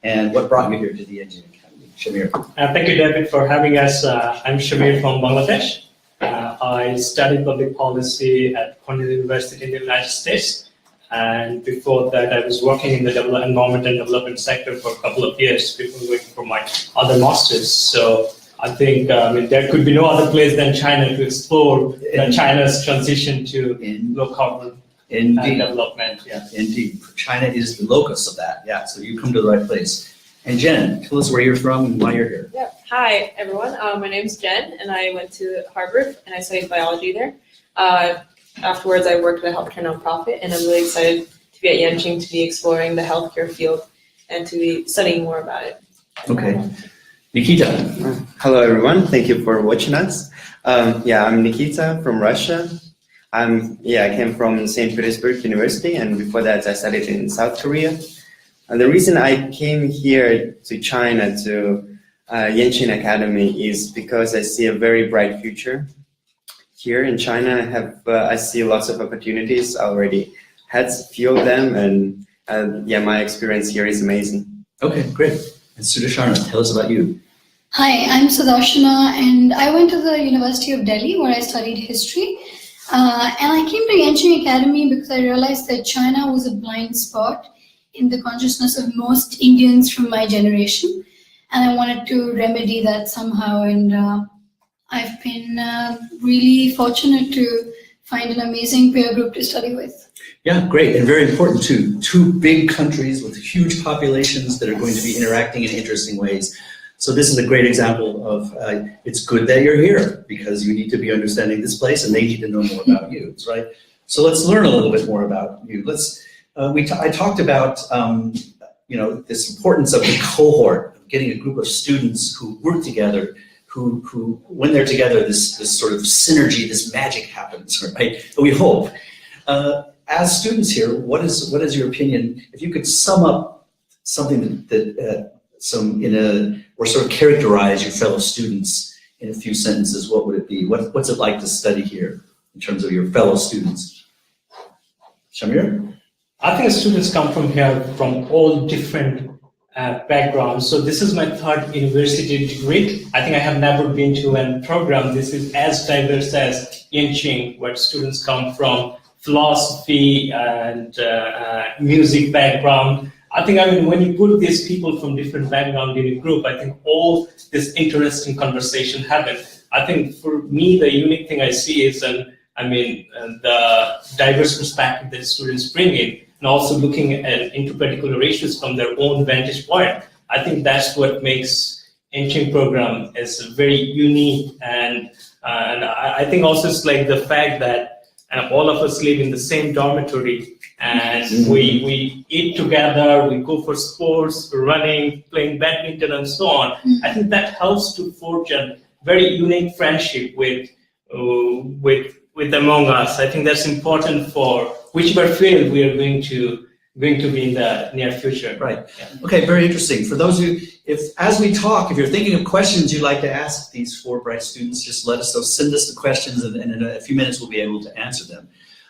and what brought you here to the Yenching Academy. Shamir. Thank you, David, for having us. I'm Shamir from Bangladesh. I studied public policy at Cornell University in the United States. And before that, I was working in the environment and development sector for a couple of years before waiting for my other masters. So I think there could be no other place than China to explore China's transition to low carbon development. Yeah. Indeed. China is the locus of that. Yeah. So you come to the right place. And Jen, tell us where you're from and why you're here. Yeah. Hi, everyone. My name's Jen, and I went to Harvard, and I studied biology there. Afterwards, I worked at a healthcare nonprofit, and I'm really excited to be at Yenching to be exploring the healthcare field and to be studying more about it. Okay. Nikita. Hello, everyone. Thank you for watching us. I'm Nikita from Russia. I came from St. Petersburg University, and before that, I studied in South Korea. And the reason I came here to China to Yenching Academy is because I see a very bright future. Here in China, I see lots of opportunities. I already had a few of them, and my experience here is amazing. Okay, great. And Sudarshana, tell us about you. Hi, I'm Sudarshana, and I went to the University of Delhi where I studied history. And I came to Yenching Academy because I realized that China was a blind spot in the consciousness of most Indians from my generation, and I wanted to remedy that somehow. And I've been really fortunate to find an amazing peer group to study with. Yeah, great, and very important too. Two big countries with huge populations that are going to be interacting in interesting ways. So this is a great example of it's good that you're here because you need to be understanding this place and they need to know more about you, right? So let's learn a little bit more about you. I talked about this importance of the cohort, of getting a group of students who work together, who when they're together, this sort of synergy, this magic happens, right? We hope. As students here, what is your opinion? If you could sum up something or sort of characterize your fellow students in a few sentences, what would it be? What's it like to study here in terms of your fellow students? Shamir? I think students come from here from all different backgrounds. So this is my third university degree. I think I have never been to a program. This is as diverse as Yenching, where students come from philosophy and music background. I think, when you put these people from different backgrounds in a group, I think all this interesting conversation happens. I think for me, the unique thing I see is, the diverse perspective that students bring in, and also looking into particular issues from their own vantage point. I think that's what makes Yenching program is very unique, and I think also it's like the fact that all of us live in the same dormitory, and we eat together, we go for sports, running, playing badminton, and so on. I think that helps to forge a very unique friendship with among us. I think that's important for whichever field we are going to be in the near future. Right. Yeah. Okay, very interesting. For those who, as we talk, if you're thinking of questions you'd like to ask these four bright students, just let us know, send us the questions, and in a few minutes we'll be able to answer them.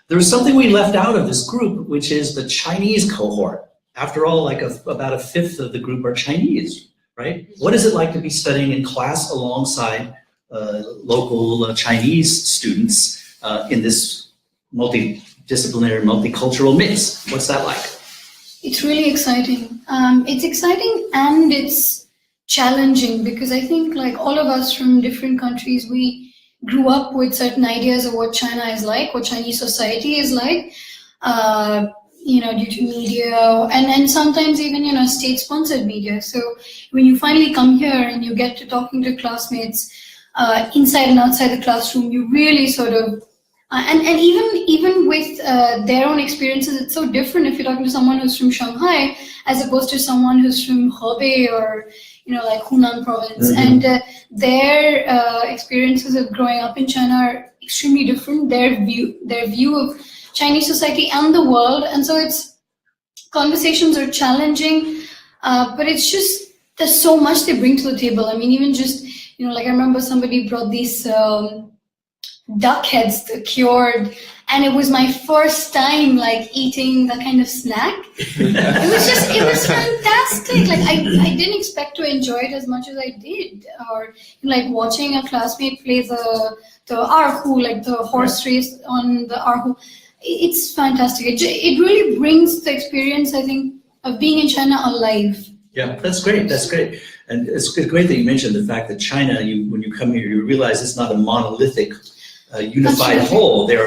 There was something we left out of this group, which is the Chinese cohort. After all, about a fifth of the group are Chinese, right? What is it like to be studying in class alongside local Chinese students in this multidisciplinary, multicultural mix? What's that like? It's really exciting. It's exciting and it's challenging because I think like all of us from different countries, we grew up with certain ideas of what China is like, what Chinese society is like, due to media and sometimes even, state-sponsored media. So when you finally come here and you get to talking to classmates inside and outside the classroom, you really sort of, and even with their own experiences, it's so different if you're talking to someone who's from Shanghai as opposed to someone who's from Hebei or like Hunan province. And their experiences of growing up in China are extremely different. Their view of Chinese society and the world, and so conversations are challenging, but it's just there's so much they bring to the table. Even just like I remember somebody brought these duck heads, the cured, and it was my first time like eating that kind of snack. It was fantastic. Like I didn't expect to enjoy it as much as I did. Or like watching a classmate play the erhu, like the horse race on the erhu. It's fantastic. It really brings the experience, I think, of being in China alive. Yeah, that's great. That's great. And it's great that you mentioned the fact that China, when you come here, you realize it's not a monolithic, unified whole. There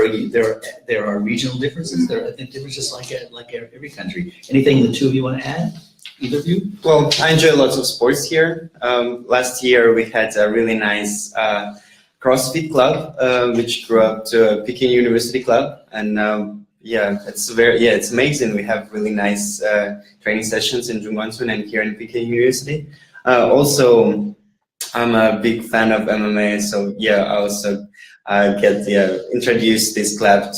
are regional differences. There are ethnic differences like every country. Anything the two of you want to add? Either of you? Well, I enjoy lots of sports here. Last year we had a really nice CrossFit club, which grew up to a Peking University club, and it's amazing. We have really nice training sessions in Zhongguancun and here in Peking University. Also, I'm a big fan of MMA, so I also introduced this club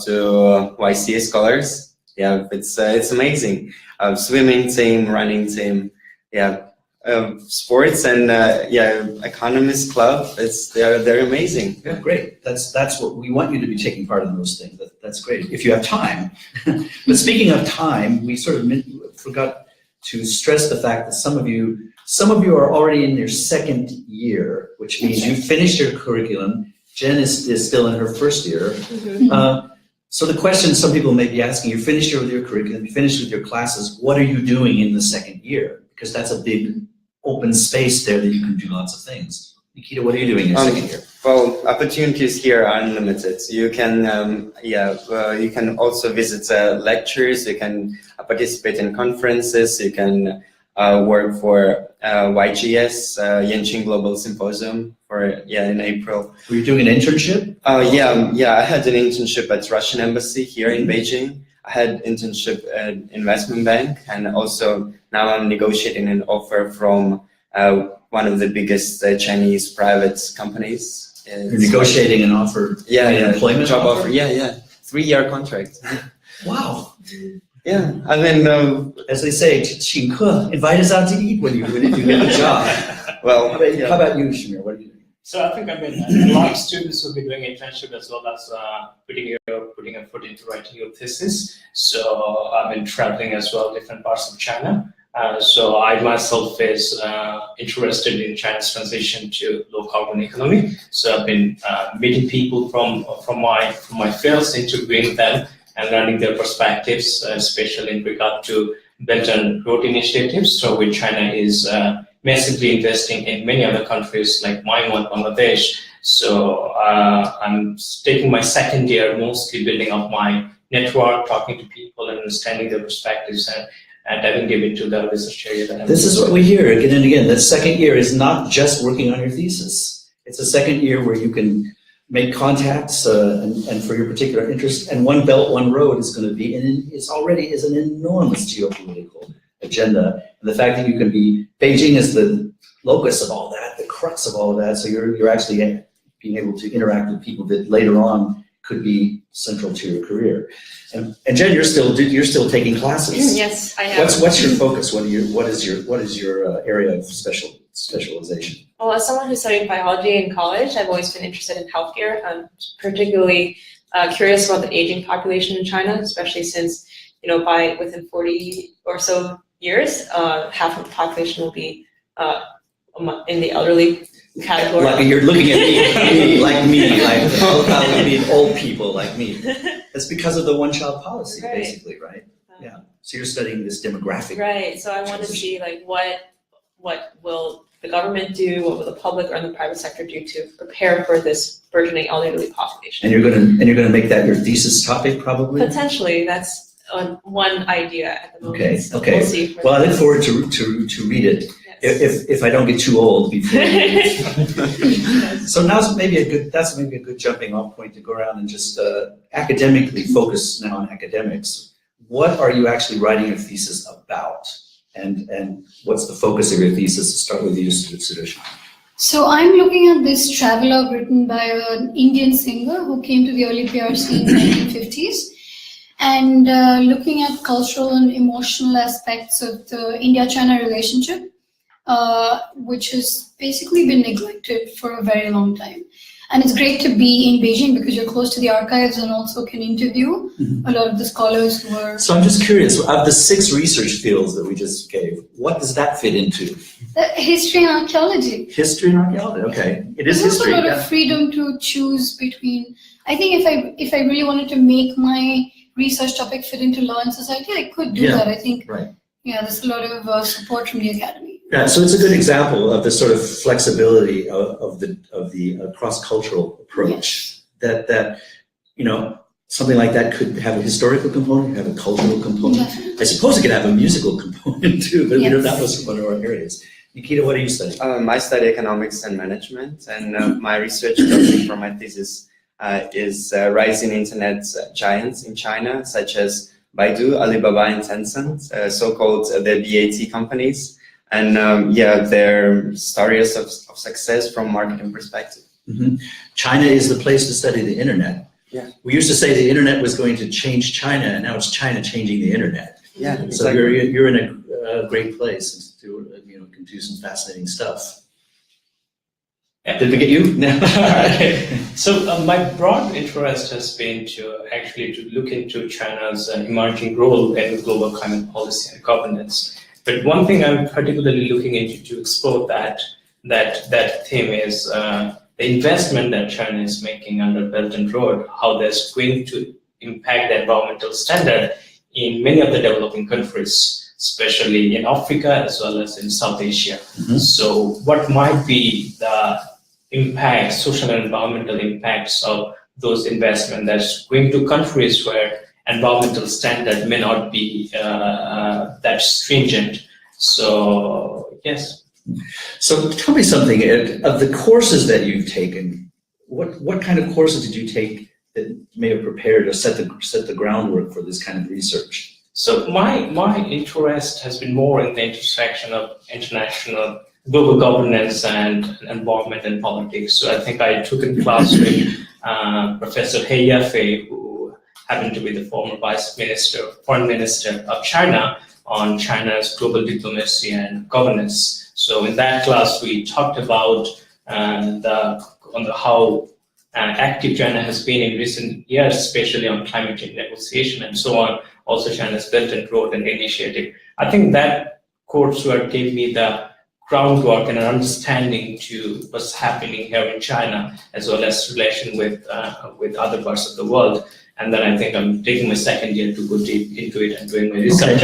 to YCA Scholars. Yeah, it's amazing. Swimming team, running team, sports and economist club. They're amazing. Yeah, great. That's what we want you to be taking part in those things. That's great if you have time. But speaking of time, we sort of forgot to stress the fact that some of you are already in your second year, which means you finished your curriculum. Jen is still in her first year. So the question some people may be asking, you finished with your curriculum, you finished with your classes, what are you doing in the second year? Because that's a big open space there that you can do lots of things. Nikita, what are you doing in your second year? Well, opportunities here are unlimited. You can, you can also visit lectures. You can participate in conferences. You can work for YGS, Yenching Global Symposium, in April. Were you doing an internship? I had an internship at Russian Embassy here in Beijing. I had internship at investment bank, and also now I'm negotiating an offer from one of the biggest Chinese private companies. You're negotiating an offer, an employment job offer? 3-year contract. Wow. Yeah, and then as they say, 请客, invite us out to eat when you get a job. Well, how about you, Shamir? What are you doing? So I think a lot of students will be doing internship as well as putting a foot into writing your thesis. So I've been traveling as well, different parts of China. So I myself is interested in China's transition to low carbon economy. So I've been meeting people from my fields, interviewing them and learning their perspectives, especially in regard to Belt and Road initiatives. So where China is massively investing in many other countries like Myanmar, Bangladesh. So I'm taking my second year, mostly building up my network, talking to people and understanding their perspectives and diving deep into the research area that I'm This is what we hear again and again. The second year is not just working on your thesis. It's a second year where you can make contacts and for your particular interest. And One Belt, One Road is going to be, and it's already is an enormous geopolitical agenda. And the fact that you can be, Beijing is the locus of all that, the crux of all of that. So you're actually being able to interact with people that later on could be central to your career. And Jen, you're still taking classes. Yes, I am. What's your focus? What is your area of specialization? Well, as someone who studied biology in college, I've always been interested in healthcare. I'm particularly curious about the aging population in China, especially since, within 40 or so years, half of the population will be in the elderly category. Like you're looking at me, like old people like me. That's because of the one-child policy, Right. basically, right? Yeah. So you're studying this demographic. Right. So I want to see what will the government do, what will the public or the private sector do to prepare for this burgeoning elderly population. And you're gonna make that your thesis topic, probably. Potentially, that's one idea at the moment. Okay. So Okay. We'll see. Well, I look forward to read it. Yes. If I don't get too old before. Yes. So now's maybe a good jumping off point to go around and just academically focus now on academics. What are you actually writing your thesis about? And what's the focus of your thesis? To start with you, Sudarshan. So I'm looking at this travelogue written by an Indian singer who came to the early PRC in the 1950s, and looking at cultural and emotional aspects of the India-China relationship, which has basically been neglected for a very long time. And it's great to be in Beijing because you're close to the archives and also can interview a lot of the scholars who are. So I'm just curious, of the 6 research fields that we just gave, what does that fit into? History and archaeology. History and archaeology, okay. It is There's history. also a lot of freedom to choose between. I think if I really wanted to make my research topic fit into law and society, I could do that. I think, right. Yeah, there's a lot of support from the academy. Yeah, so it's a good example of the sort of flexibility of the cross-cultural approach. Yes. That something like that could have a historical component, have a cultural component. Definitely. I suppose it could have a musical component too, but Yes. that was one of our areas. Nikita, what do you study? I study economics and management, and my research topic for my thesis is rising internet giants in China, such as Baidu, Alibaba, and Tencent, so-called the BAT companies, and their stories of success from marketing perspective. Mm-hmm. China is the place to study the internet. Yeah. We used to say the internet was going to change China, and now it's China changing the internet. Yeah, So exactly. you're in a great place to can do some fascinating stuff. Yeah. Did we get you? No. So my broad interest has been to look into China's emerging role in global climate policy and governance. But one thing I'm particularly looking into to explore that theme is the investment that China is making under Belt and Road, how that's going to impact the environmental standard in many of the developing countries, especially in Africa as well as in South Asia. Mm-hmm. So what might be the impacts, social and environmental impacts of those investments that's going to countries where environmental standard may not be that stringent? So, yes. So tell me something, Ed, of the courses that you've taken, what kind of courses did you take that may have prepared or set the groundwork for this kind of research? So my interest has been more in the intersection of international global governance and environment and politics. So I think I took a class with Professor He Yafei, who happened to be the former foreign minister of China, on China's global diplomacy and governance. So in that class, we talked about how active China has been in recent years, especially on climate change negotiation and so on. Also, China's Belt and Road and initiative. I think that coursework gave me the groundwork and an understanding to what's happening here in China, as well as relation with other parts of the world. And then I think I'm taking my second year to go deep into it and doing my research.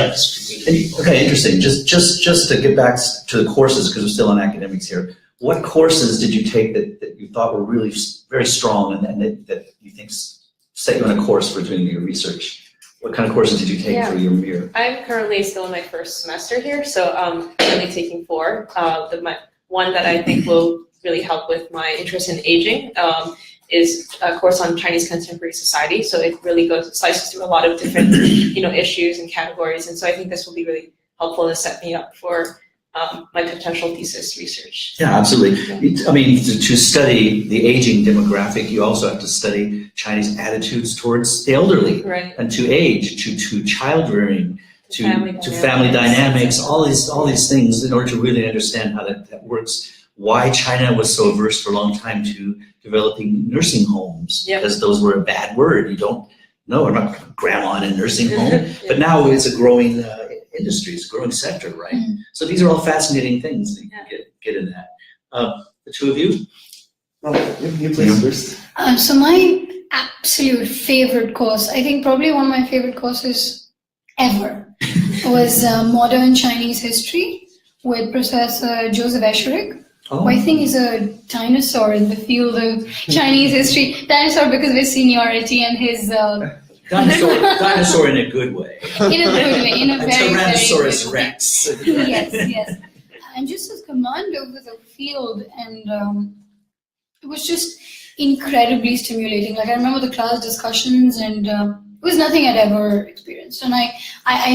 Okay, interesting. Just to get back to the courses, because we're still on academics here. What courses did you take that you thought were really very strong and that you think set you on a course for doing your research? What kind of courses did you take for your year? I'm currently still in my first semester here, so I'm currently taking 4. One that I think will really help with my interest in aging is a course on Chinese contemporary society. So it really slices through a lot of different issues and categories, and so I think this will be really helpful to set me up for my potential thesis research. Yeah, absolutely. I mean, to study the aging demographic, you also have to study Chinese attitudes towards the elderly, Right. and to age, to child rearing, to family dynamics, all these things, in order to really understand how that works. Why China was so averse for a long time to developing nursing homes, because those were a bad word. You don't know, I'm not grandma in a nursing home, but now it's a growing industry, it's a growing sector, right? Mm. So these are all fascinating things that you can get in that. The two of you? You please first. So my absolute favorite course, I think probably one of my favorite courses ever, was Modern Chinese History with Professor Joseph Escherich, who I think is a dinosaur in the field of Chinese history. Dinosaur because of his seniority and his... Dinosaur in a good way. In a good way, in a very, Tyrannosaurus very good way. Rex. Yes. And just his command over the field, and it was just incredibly stimulating. Like I remember the class discussions, and it was nothing I'd ever experienced. And I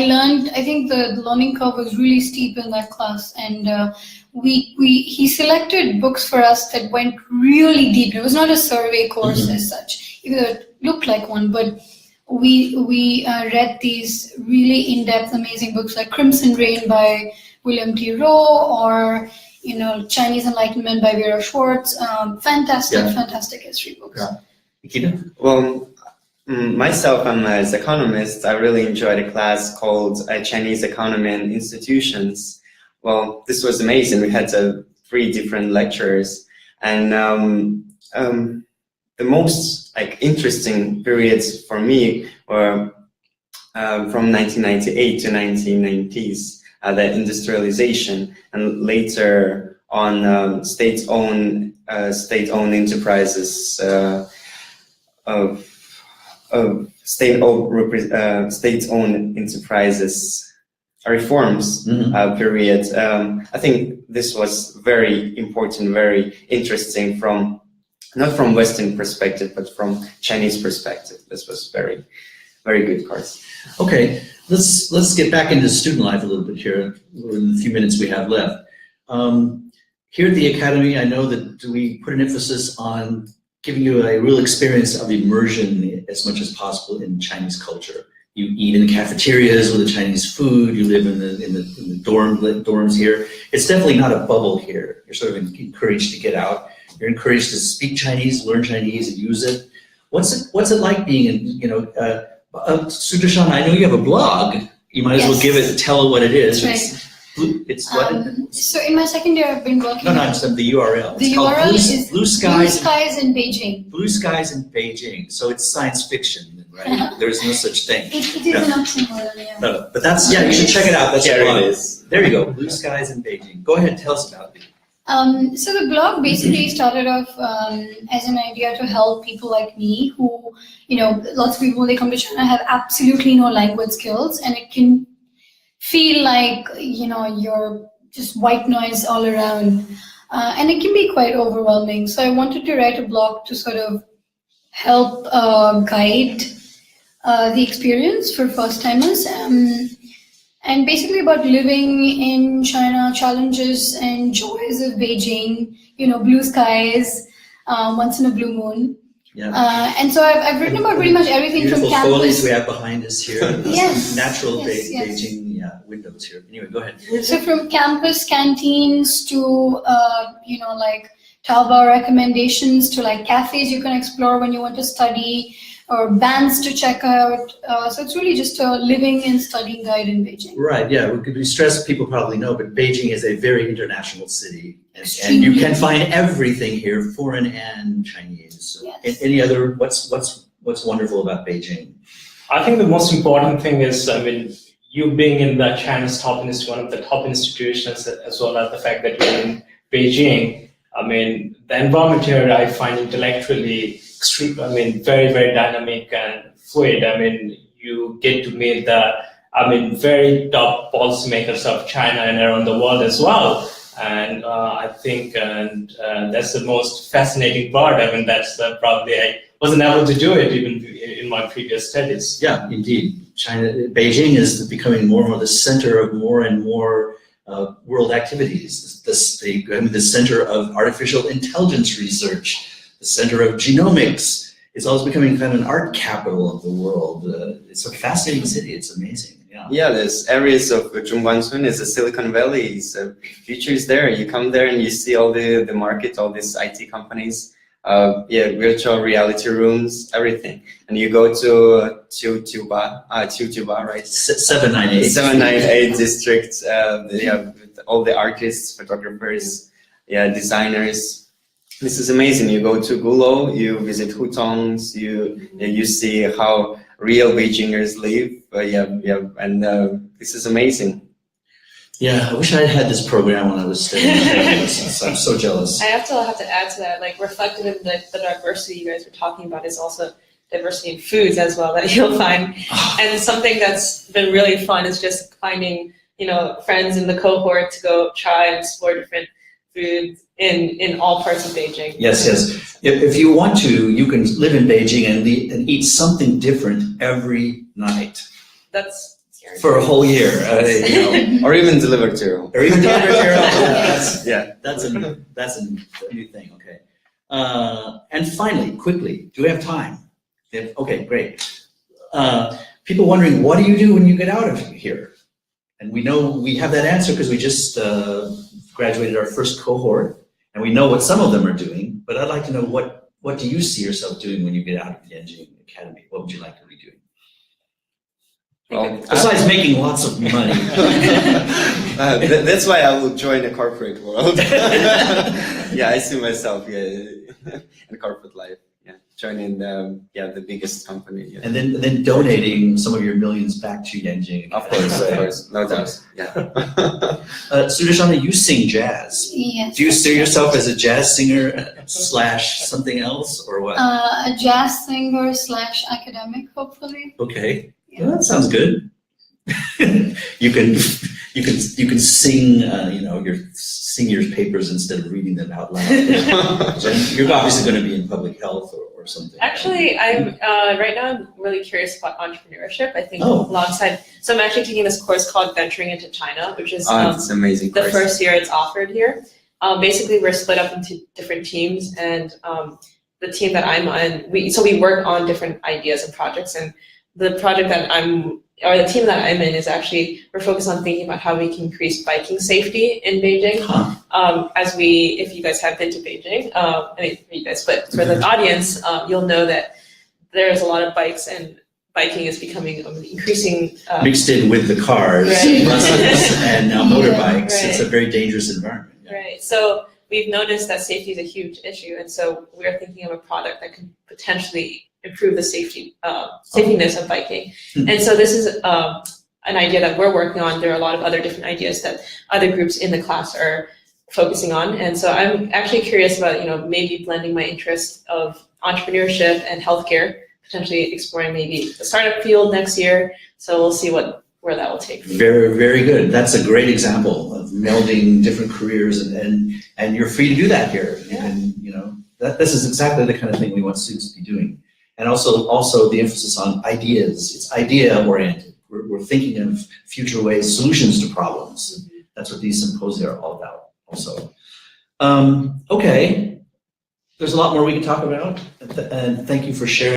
learned, I think the learning curve was really steep in that class, and he selected books for us that went really deep. It was not a survey course as such, even though it looked like one, but we read these really in-depth, amazing books like Crimson Rain by William T. Rowe, or Chinese Enlightenment by Vera Schwartz. Fantastic, Yeah. fantastic history books. Yeah. Nikita? Well, myself, I'm as economist. I really enjoyed a class called Chinese Economy and Institutions. Well, this was amazing. We had 3 different lecturers, and the most interesting periods for me were from 1998 to 1990s, the industrialization, and later on state-owned enterprises of state-owned enterprises reforms period. I think this was very important, very interesting not from Western perspective, but from Chinese perspective. This was very, very good course. Okay, let's get back into student life a little bit here in the few minutes we have left. Here at the Academy, I know that we put an emphasis on giving you a real experience of immersion as much as possible in Chinese culture. You eat in the cafeterias with the Chinese food, you live in the dorms here. It's definitely not a bubble here. You're sort of encouraged to get out. You're encouraged to speak Chinese, learn Chinese, and use it. What's it like being in, Sudashan, I know you have a blog. You might as well tell it what it is. That's right. It's what? So in my second year, I've been working. No, I just have the URL. The URL is Blue Skies in Beijing. Blue Skies in Beijing. So it's science fiction, right? There's no such thing. It is an oxymoron, yeah. No, but that's, you should check it out. That's There blog. it is. There you go. Blue Skies in Beijing. Go ahead, tell us about it. So the blog basically started off as an idea to help people like me who, lots of people when they come to China have absolutely no language skills, and it can feel like, you're just white noise all around. And it can be quite overwhelming. So I wanted to write a blog to sort of help guide the experience for first timers. And basically about living in China, challenges and joys of Beijing, blue skies, once in a blue moon. Yeah. And so I've written about pretty much everything from Beautiful foliage campus. we have behind us here. Yes. Natural Yes. Beijing windows here. Anyway, go ahead. So from campus canteens to, Taobao recommendations to cafes you can explore when you want to study, or bands to check out. So it's really just a living and studying guide in Beijing. Right, yeah, we stress, people probably know, but Beijing is a very international city. And you Extremely. can find everything here, foreign and Chinese. Yes. Any other, what's wonderful about Beijing? I think the most important thing is, you being in the China's top one of the top institutions, as well as the fact that you're in Beijing. The environment here I find intellectually very, very dynamic and fluid. You get to meet the, very top policymakers of China and around the world as well. And I think, that's the most fascinating part. That's probably I wasn't able to do it even in my previous studies. Yeah, indeed. Beijing is becoming more and more the center of more and more world activities. The center of artificial intelligence research, the center of genomics. It's always becoming kind of an art capital of the world. It's a fascinating city. It's amazing. Yeah, there's areas of Zhongguancun is a Silicon Valley. So future is there. You come there and you see all the market, all these IT companies. Virtual reality rooms, everything. And you go to Tuba, right? 798. 798 district. All the artists, photographers, designers. This is amazing. You go to Gulo, you visit hutongs, you see how real Beijingers live. And this is amazing. Yeah, I wish I had this program when I was studying. I'm so jealous. I have to add to that, reflected in the diversity you guys were talking about is also diversity in foods as well that you'll find. And something that's been really fun is just finding, friends in the cohort to go try and explore different foods in all parts of Beijing. Yes. If you want to, you can live in Beijing and eat something different every night. That's for a whole year, or even delivered to. Or even delivered to. That's a new thing. Okay. And finally, quickly, do we have time? Okay, great. People wondering, what do you do when you get out of here? And we know we have that answer because we just graduated our first cohort, and we know what some of them are doing, but I'd like to know what do you see yourself doing when you get out of the Yenching Academy? What would you like to be doing? Well, Besides making lots of money. that's why I will join the corporate world. Yeah, I see myself in corporate life. Yeah, joining the biggest company. Yeah. And then donating some of your millions back to Yenching. Of course, no doubt. Yeah. Sudashana, you sing jazz. Yes. Do you see yourself as a jazz singer / something else, or what? A jazz singer / academic, hopefully. Okay, Yeah. well, that sounds good. you can sing, sing your papers instead of reading them out loud. You're obviously going to be in public health or something. Actually, I'm right now I'm really curious about entrepreneurship. I think Oh. alongside, so I'm actually taking this course called Venturing into China, which is It's amazing. the course. first year it's offered here. Basically, we're split up into different teams, and the team that I'm on, we work on different ideas and projects. And the project that the team that I'm in is actually, we're focused on thinking about how we can increase biking safety in Beijing. Huh. If you guys have been to Beijing, I mean, for you guys, but for the audience, you'll know that there's a lot of bikes, and biking is becoming increasing. Mixed in with the cars, Right. buses, and now motorbikes. Right. It's a very dangerous environment. Yeah. Right. So we've noticed that safety is a huge issue, and so we're thinking of a product that can potentially improve the safetiness of biking. And so this is an idea that we're working on. There are a lot of other different ideas that other groups in the class are focusing on. And so I'm actually curious about, maybe blending my interest of entrepreneurship and healthcare, potentially exploring maybe the startup field next year. So we'll see where that will take me. Very, very good. That's a great example of melding different careers, and you're free to do that here. Yeah. And this is exactly the kind of thing we want students to be doing. And also the emphasis on ideas. It's idea oriented. We're thinking of future ways, solutions to problems. That's what these symposia are all about also. Okay, there's a lot more we can talk about, and thank you for sharing.